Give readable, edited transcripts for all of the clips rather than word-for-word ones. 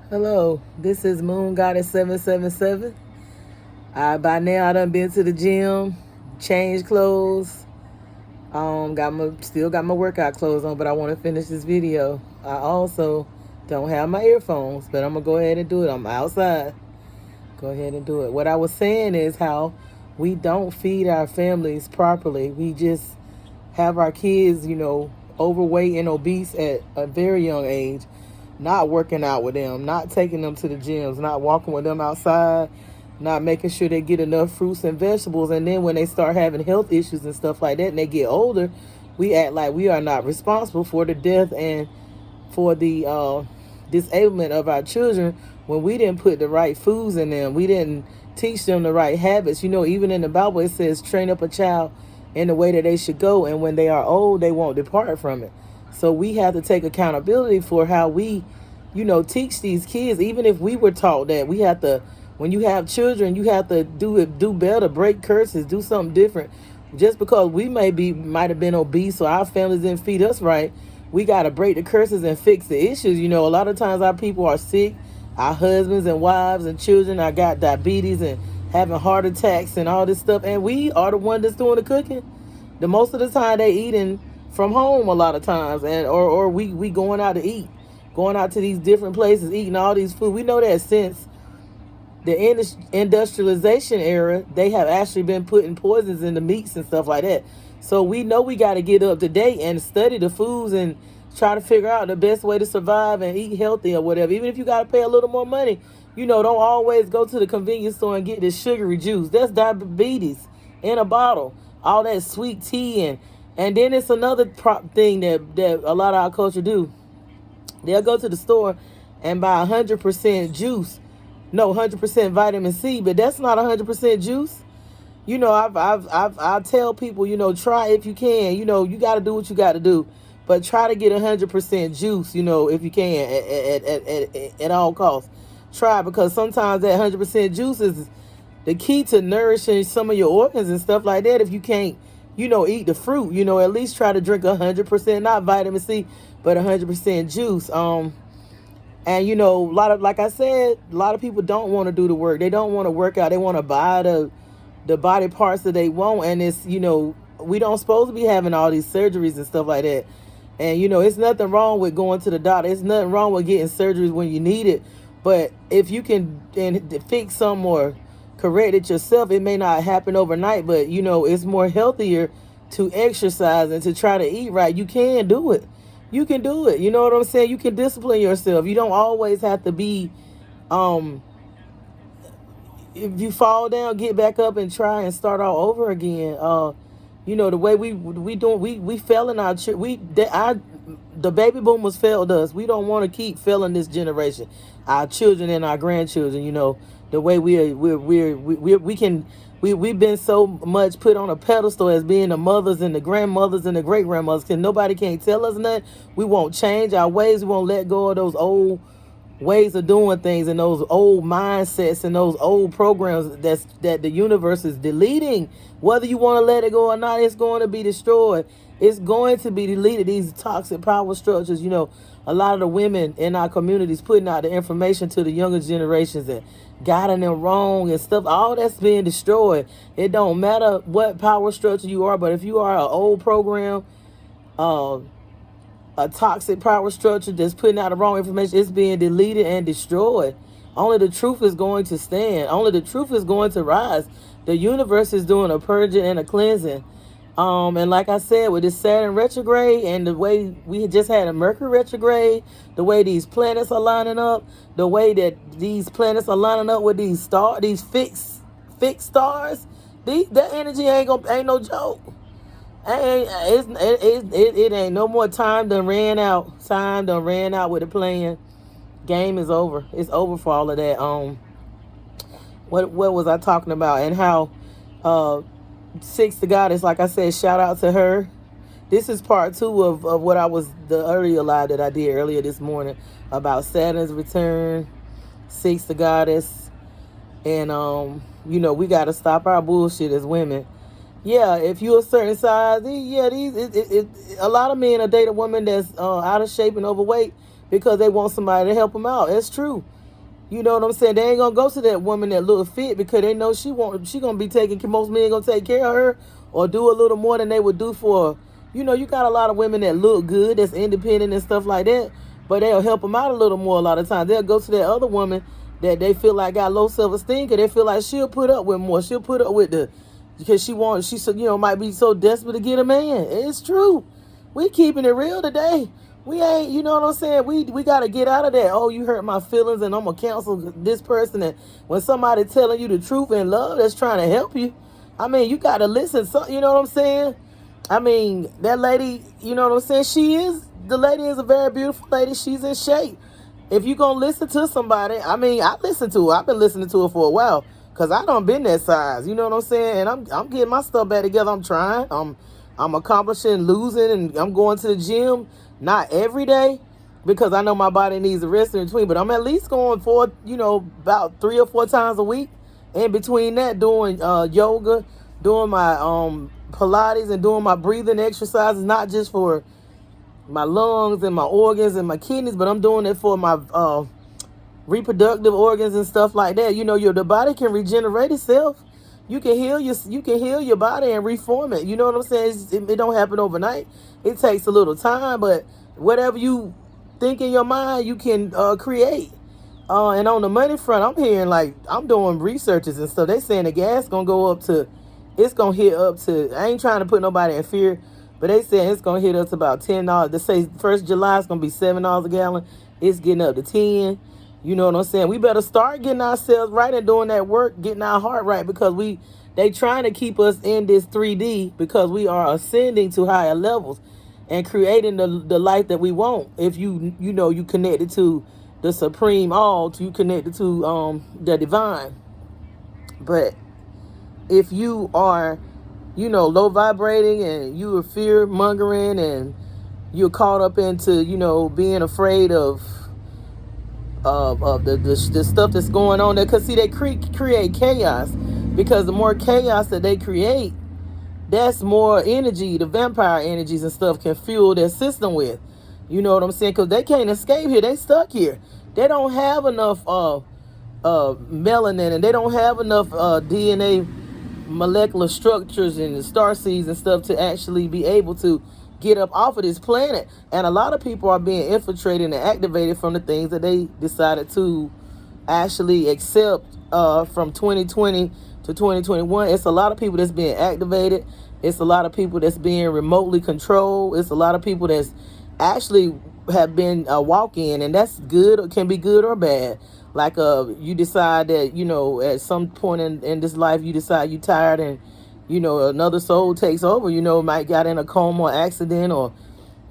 Hello, this is Moon Goddess 777. By now I done been to the gym, changed clothes. Still got my workout clothes on, but I want to finish this video. I also don't have my earphones, but I'm gonna go ahead and do it. I'm outside. Go ahead and do it. What I was saying is how we don't feed our families properly. We just have our kids, overweight and obese at a very young age, not working out with them, not taking them to the gyms, not walking with them outside, not making sure they get enough fruits and vegetables. And then when they start having health issues and stuff like that and they get older, we act like we are not responsible for the death and for the disablement of our children when we didn't put the right foods in them. We didn't teach them the right habits. Even in the Bible it says train up a child in the way that they should go, and when they are old they won't depart from it. So we have to take accountability for how we teach these kids. Even if we were taught that, we have to, when you have children, you have to do better, break curses, do something different. Just because we might have been obese or our families didn't feed us right, we got to break the curses and fix the issues. A lot of times our people are sick, our husbands and wives and children are got diabetes and having heart attacks and all this stuff, and we are the one that's doing the cooking. The most of the time they eating from home a lot of times, and or we going out to eat, going out to these different places, eating all these food. We know that since the industrialization era, they have actually been putting poisons in the meats and stuff like that. So we know we got to get up to date and study the foods and try to figure out the best way to survive and eat healthy or whatever. Even if you got to pay a little more money, don't always go to the convenience store and get this sugary juice. That's diabetes in a bottle. All that sweet tea and then it's another thing that a lot of our culture do. They'll go to the store and buy 100% juice. No, 100% vitamin C, but that's not 100% juice. I tell people, try if you can. You got to do what you got to do, but try to get 100% juice. If you can at all costs. Try, because sometimes that 100% juice is the key to nourishing some of your organs and stuff like that. If you can't, eat the fruit, at least try to drink 100%, not vitamin C, but 100% juice. And a lot of, like I said, a lot of people don't want to do the work. They don't want to work out. They want to buy the body parts that they want. And it's, we don't supposed to be having all these surgeries and stuff like that. And, it's nothing wrong with going to the doctor. It's nothing wrong with getting surgeries when you need it. But if you can fix some or correct it yourself, it may not happen overnight, but it's more healthier to exercise and to try to eat right. You can do it. You can do it. You know what I'm saying? You can discipline yourself. You don't always have to be if you fall down, get back up and try and start all over again. The way we fell in our the baby boomers failed us. We don't want to keep failing this generation, our children and our grandchildren. The way we've been so much put on a pedestal as being the mothers and the grandmothers and the great grandmothers, and nobody can't tell us nothing. We won't change our ways. We won't let go of those old ways of doing things and those old mindsets and those old programs that the universe is deleting. Whether you want to let it go or not, it's going to be destroyed. It's going to be deleted. These toxic power structures, a lot of the women in our communities putting out the information to the younger generations and guiding them wrong and stuff. All that's being destroyed. It don't matter what power structure you are, but if you are an old program, a toxic power structure that's putting out the wrong information, it's being deleted and destroyed. Only the truth is going to stand. Only the truth is going to rise. The universe is doing a purging and a cleansing. And like I said, with this Saturn retrograde and the way we just had a Mercury retrograde, the way these planets are lining up, the way that these planets are lining up with these fixed stars, that energy ain't no joke. It ain't no more. Time done ran out. Time done ran out with the playing. Game is over. It's over for all of that. What was I talking about? And how Six the Goddess, like I said, shout out to her. This is part 2 of what I was, the earlier live that I did earlier this morning about Saturn's return, Six the Goddess, and we got to stop our bullshit as women. Yeah, if you're a certain size, a lot of men are dating a woman that's out of shape and overweight because they want somebody to help them out. It's true. You know what I'm saying? They ain't gonna go to that woman that look fit because they know she gonna be taking, most men gonna take care of her or do a little more than they would do for, you got a lot of women that look good, that's independent and stuff like that, but they'll help them out a little more a lot of times. They'll go to that other woman that they feel like got low self-esteem because they feel like she'll put up with more. She'll put up with because she might be so desperate to get a man. It's true. We keeping it real today. We ain't, you know what I'm saying? We got to get out of that. Oh, you hurt my feelings and I'm going to counsel this person. And when somebody telling you the truth in love that's trying to help you, I mean, you got to listen. So, you know what I'm saying? I mean, that lady, you know what I'm saying? The lady is a very beautiful lady. She's in shape. If you going to listen to somebody, I mean, I listen to her. I've been listening to her for a while because I done been that size. You know what I'm saying? And I'm getting my stuff back together. I'm trying. I'm accomplishing, losing, and I'm going to the gym. Not every day because I know my body needs a rest in between, but I'm at least going for, about 3 or 4 times a week. In between that, doing yoga, doing my Pilates, and doing my breathing exercises, not just for my lungs and my organs and my kidneys, but I'm doing it for my reproductive organs and stuff like that. The body can regenerate itself. You can heal your body and reform it. You know what I'm saying? It don't happen overnight. It takes a little time, but whatever you think in your mind, you can create. And on the money front, I'm hearing, like, I'm doing researches and stuff. They saying the gas gonna go up to, it's gonna hit up to, I ain't trying to put nobody in fear, but they saying it's gonna hit up to about $10. They say 1st July it's gonna be $7 a gallon. It's getting up to 10. You know what I'm saying? We better start getting ourselves right and doing that work, getting our heart right, because they trying to keep us in this 3D because we are ascending to higher levels and creating the life that we want. If you connected to the supreme all, you connected to the divine. But if you are, low vibrating and you are fear mongering and you're caught up into, being afraid of the stuff that's going on there, because see, they create chaos, because the more chaos that they create, that's more energy the vampire energies and stuff can fuel their system with. You know what I'm saying? Because they can't escape here. They stuck here. They don't have enough melanin, and they don't have enough DNA molecular structures and star seeds and stuff to actually be able to get up off of this planet. And a lot of people are being infiltrated and activated from the things that they decided to actually accept from 2020 to 2021. It's a lot of people that's being activated. It's a lot of people that's being remotely controlled. It's a lot of people that's actually have been walk-in, and that's good, or can be good or bad. Like you decide that, at some point in this life, you decide you tired, and another soul takes over. Might got in a coma or accident, or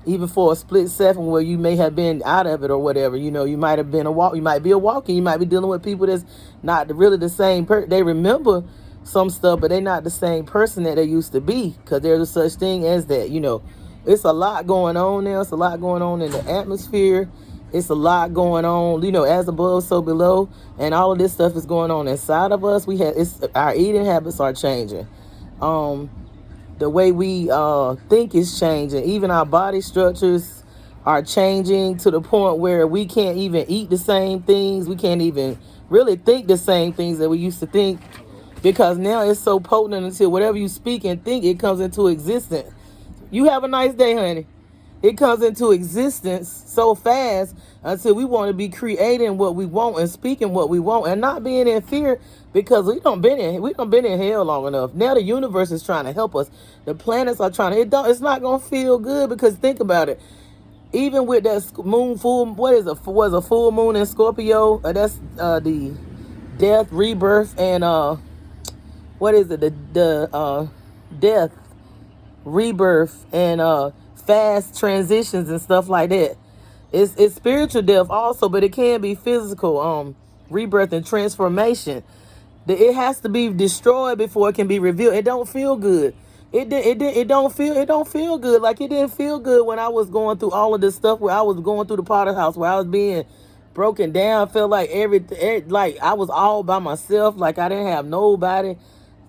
even for a split second where you may have been out of it or whatever. You might have been you might be a walk-in. You might be dealing with people that's not really the same they remember some stuff, but they're not the same person that they used to be, because there's a such thing as that. It's a lot going on now. It's a lot going on in the atmosphere. It's a lot going on, as above, so below. And all of this stuff is going on inside of us. Our eating habits are changing. The way we think is changing. Even our body structures are changing to the point where we can't even eat the same things. We can't even really think the same things that we used to think, because now it's so potent until whatever you speak and think, it comes into existence. You have a nice day, honey. It comes into existence so fast until we want to be creating what we want and speaking what we want and not being in fear, because we done been in hell long enough. Now the universe is trying to help us. The planets are trying to. It's not gonna feel good, because think about it. Even with that moon full, was a full moon in Scorpio? That's the death, rebirth, and the death, rebirth, and fast transitions and stuff like that. It's spiritual death also, but it can be physical rebirth and transformation. It has to be destroyed before it can be revealed. It don't feel good. It don't feel good. Like, it didn't feel good when I was going through all of this stuff, where I was going through the Potter house, where I was being broken down. I felt like like I was all by myself. Like, I didn't have nobody.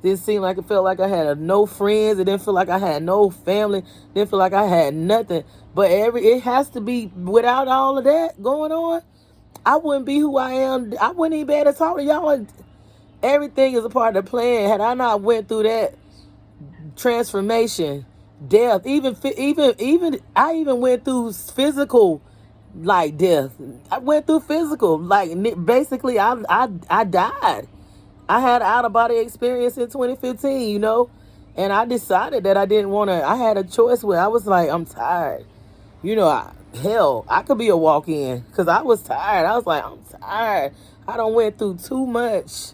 Didn't seem like, it felt like I had no friends. It didn't feel like I had no family. Didn't feel like I had nothing. But it has to be, without all of that going on, I wouldn't be who I am. I wouldn't even be able to talk to y'all. Everything is a part of the plan. Had I not went through that transformation, death, I even went through physical, like, death. I went through physical, like, basically I died. I had an out of body experience in 2015, and I decided that I didn't want to. I had a choice where I was like, I'm tired. Hell, I could be a walk-in because I was tired. I was like, I'm tired. I done went through too much.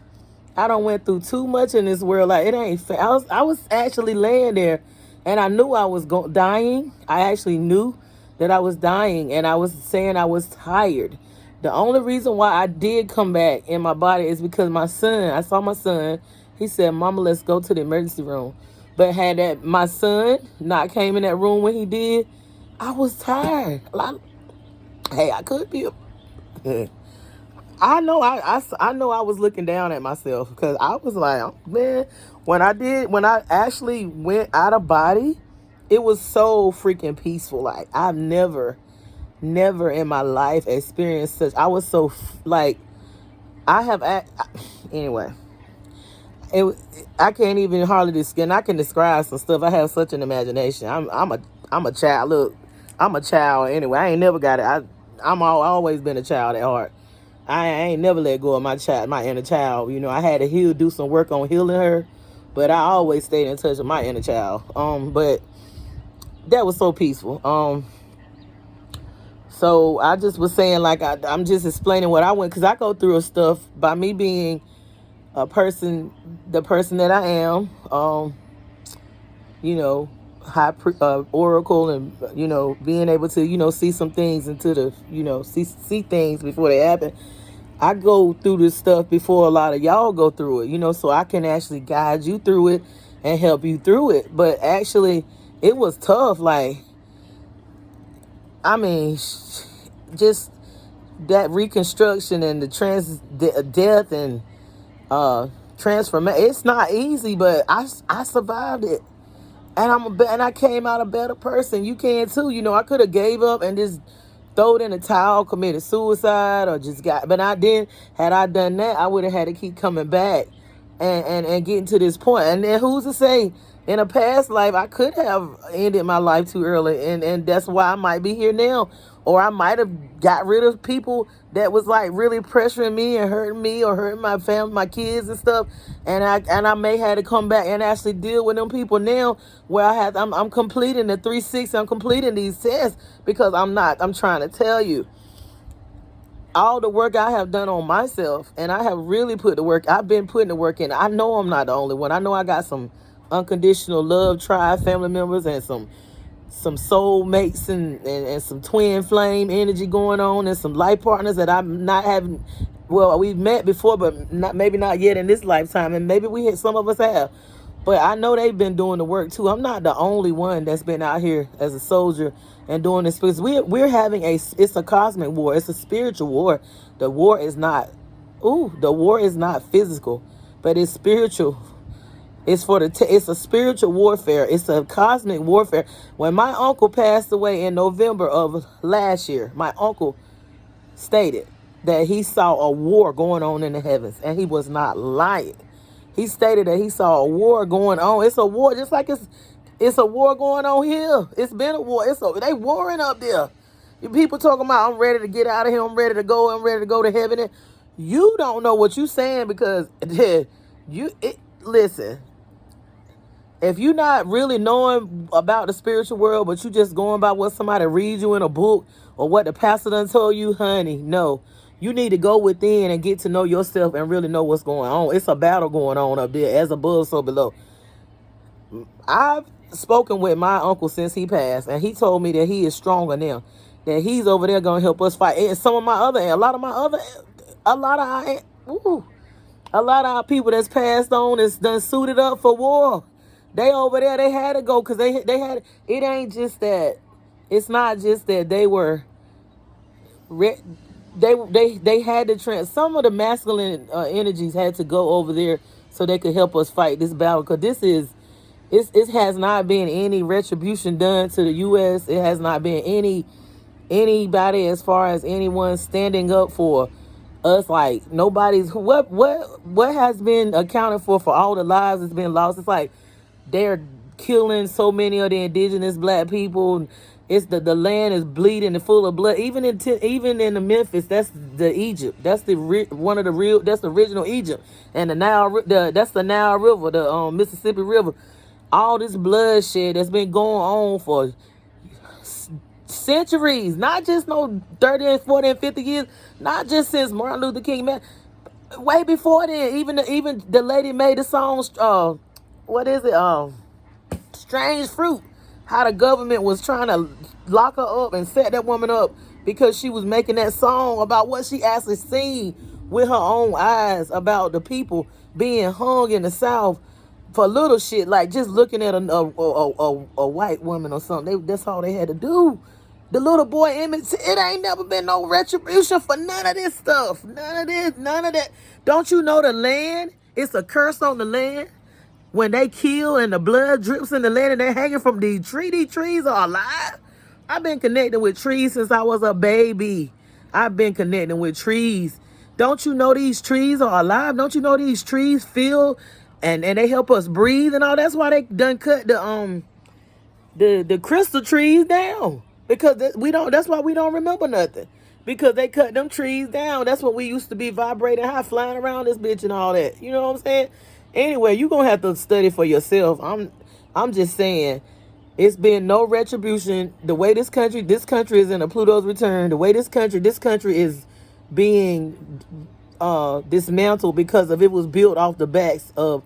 In this world. Like, it ain't fair. I was actually laying there, and I knew I was dying. I actually knew that I was dying, and I was saying I was tired. The only reason why I did come back in my body is because I saw my son. He said, Mama, let's go to the emergency room. But had my son not came in that room when he did, I was tired. I could be. I know I was looking down at myself because I was like, oh, man, when I actually went out of body, it was so freaking peaceful. Like, I've never in my life experienced such. I was so like, anyway. I can't even hardly describe. I can describe some stuff. I have such an imagination. I'm a child. Look, I'm a child anyway. I ain't never got it. Always been a child at heart. I ain't never let go of my inner child. I had to do some work on healing her, but I always stayed in touch with my inner child. But that was so peaceful. So I just was saying, like, I'm just explaining what I went, because I go through stuff by me being the person that I am. High oracle, and being able to see some things into the see things before they happen. I go through this stuff before a lot of y'all go through it, so I can actually guide you through it and help you through it. But actually, it was tough. Like, I mean, just that reconstruction and the death and transformation. It's not easy, but I survived it. And I came out a better person. You can too. I could have gave up and just throw it in the towel, committed suicide, or but I didn't. Had I done that, I would have had to keep coming back and getting to this point. And then who's to say, in a past life, I could have ended my life too early, and that's why I might be here now. Or I might have got rid of people that was like really pressuring me and hurting me or hurting my family, my kids and stuff. And I may have to come back and actually deal with them people now, where I'm completing the 360. I'm completing these tests because I'm trying to tell you all the work I have done on myself, and I have really put the work. I've been putting the work in. I know I'm not the only one. I know I got some unconditional love tribe family members and some soul mates and some twin flame energy going on, and some life partners that I'm not having. Well, we've met before, but maybe not yet in this lifetime, and maybe some of us have. But I know they've been doing the work too. I'm not the only one that's been out here as a soldier and doing this, because we're having it's a cosmic war. It's a spiritual war. The war is not physical, but it's spiritual. It's it's a spiritual warfare. It's a cosmic warfare. When my uncle passed away in November of last year, my uncle stated that he saw a war going on in the heavens, and he was not lying. He stated that he saw a war going on. It's a war, just like it's a war going on here. It's been a war. They warring up there. People talking about, I'm ready to get out of here. I'm ready to go to heaven. And you don't know what you're saying, because listen. If you're not really knowing about the spiritual world, but you just going by what somebody reads you in a book or what the pastor done told you, honey, no. You need to go within and get to know yourself and really know what's going on. It's a battle going on up there, as above, so below. I've spoken with my uncle since he passed, and he told me that he is stronger now, that he's over there going to help us fight. And a lot of our people that's passed on is done suited up for war. They over there, they had to go, because they had, it ain't just that, it's not just that they were, they had to some of the masculine energies had to go over there so they could help us fight this battle, because it has not been any retribution done to the U.S. It has not been anybody, as far as anyone standing up for us. Like, nobody's, what has been accounted for all the lives that's been lost. It's like they're killing so many of the indigenous black people. It's the land is bleeding and full of blood. Even in the Memphis, that's the Egypt. That's the that's the original Egypt. And that's the Nile River, the Mississippi River. All this bloodshed that's been going on for centuries, not just no 30 and 40 and 50 years, not just since Martin Luther King, man. Way before then, even the lady made the song, what is it? Strange Fruit. How the government was trying to lock her up and set that woman up because she was making that song about what she actually seen with her own eyes about the people being hung in the South for little shit, like just looking at a white woman or something. That's all they had to do. The little boy Emmett, it ain't never been no retribution for none of this stuff. None of this, none of that. Don't you know the land? It's a curse on the land. When they kill and the blood drips in the land and they're hanging from these trees are alive. I've been connecting with trees since I was a baby. I've been connecting with trees. Don't you know these trees are alive? Don't you know these trees feel and they help us breathe and all? That's why they done cut the crystal trees down. Because that's why we don't remember nothing. Because they cut them trees down. That's what we used to be vibrating high, flying around this bitch and all that. You know what I'm saying? Anyway, you're going to have to study for yourself. I'm just saying, it's been no retribution. The way this country is in a Pluto's return. The way this country is being dismantled because of it was built off the backs of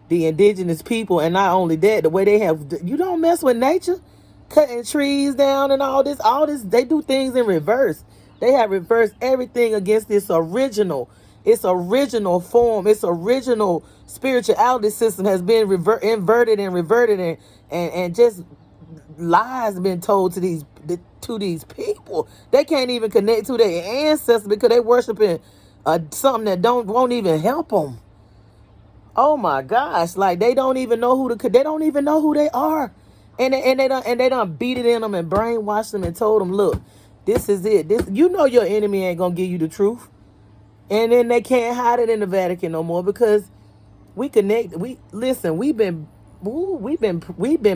the indigenous people. And not only that, the way they have, you don't mess with nature, cutting trees down and all this, they do things in reverse. They have reversed everything against its original form, its original spirituality system has been inverted and reverted, and just lies been told to these people. They can't even connect to their ancestors because they worshiping something that won't even help them. Oh my gosh, like they don't even know they don't even know who they are, and they done beat it in them and brainwashed them and told them, look, this is it. You know your enemy ain't gonna give you the truth. And then they can't hide it in the Vatican no more because we connect. We've been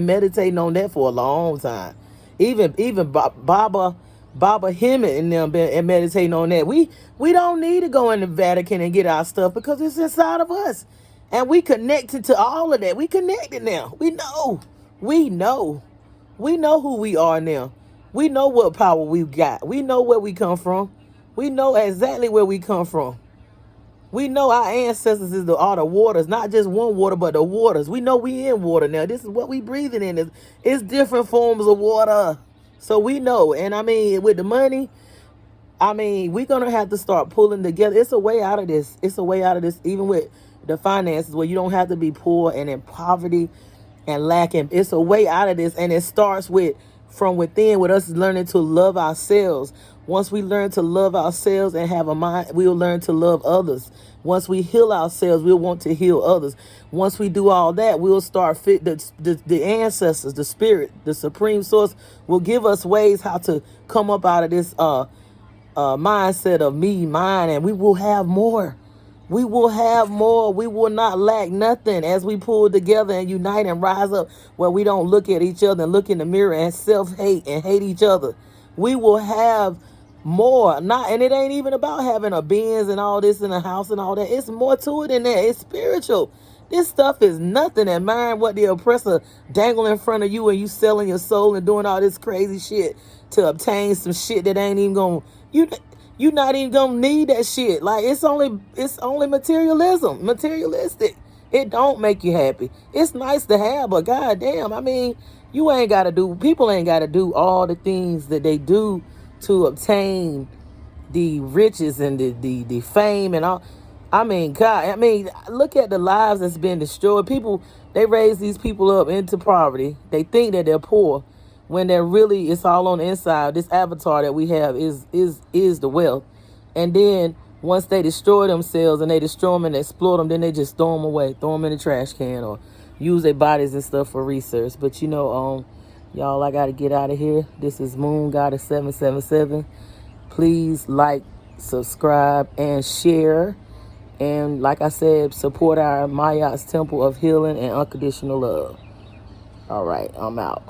meditating on that for a long time. Even Baba Hemmett and them been meditating on that. We don't need to go in the Vatican and get our stuff because it's inside of us, and we connected to all of that. We connected now. We know who we are now. We know what power we've got. We know where we come from. We know exactly where we come from. We know our ancestors are the waters, not just one water, but the waters. We know we in water now. This is what we breathing in. It's different forms of water. So we know. And I mean, with the money, I mean, we're going to have to start pulling together. It's a way out of this. It's a way out of this, even with the finances, where you don't have to be poor and in poverty and lacking. It's a way out of this. And it starts from within, with us learning to love ourselves. Once we learn to love ourselves and have a mind, we'll learn to love others. Once we heal ourselves, we'll want to heal others. Once we do all that, we'll start the ancestors, the spirit, the supreme source will give us ways how to come up out of this mindset of me, mine, and we will have more. We will have more. We will not lack nothing as we pull together and unite and rise up, where we don't look at each other and look in the mirror and self-hate and hate each other. We will have more. And it ain't even about having a Benz and all this in a house and all that. It's more to it than that. It's spiritual. This stuff is nothing. And mind what the oppressor dangle in front of you and you selling your soul and doing all this crazy shit to obtain some shit that ain't even gonna, you're not even gonna need that shit. Like, it's only materialistic. It don't make you happy. It's nice to have, but goddamn, I mean, people ain't gotta do all the things that they do to obtain the riches and the fame and all. I mean, God, I mean, look at the lives that's been destroyed. People, they raise these people up into poverty. They think that they're poor when they're really, it's all on the inside. This avatar that we have is the wealth. And then once they destroy themselves and they destroy them and exploit them, then they just throw them away, throw them in the trash can or use their bodies and stuff for research. But Y'all, I got to get out of here. This is Moon Goddess 777. Please like, subscribe, and share. And like I said, support our Mayat's Temple of Healing and Unconditional Love. All right, I'm out.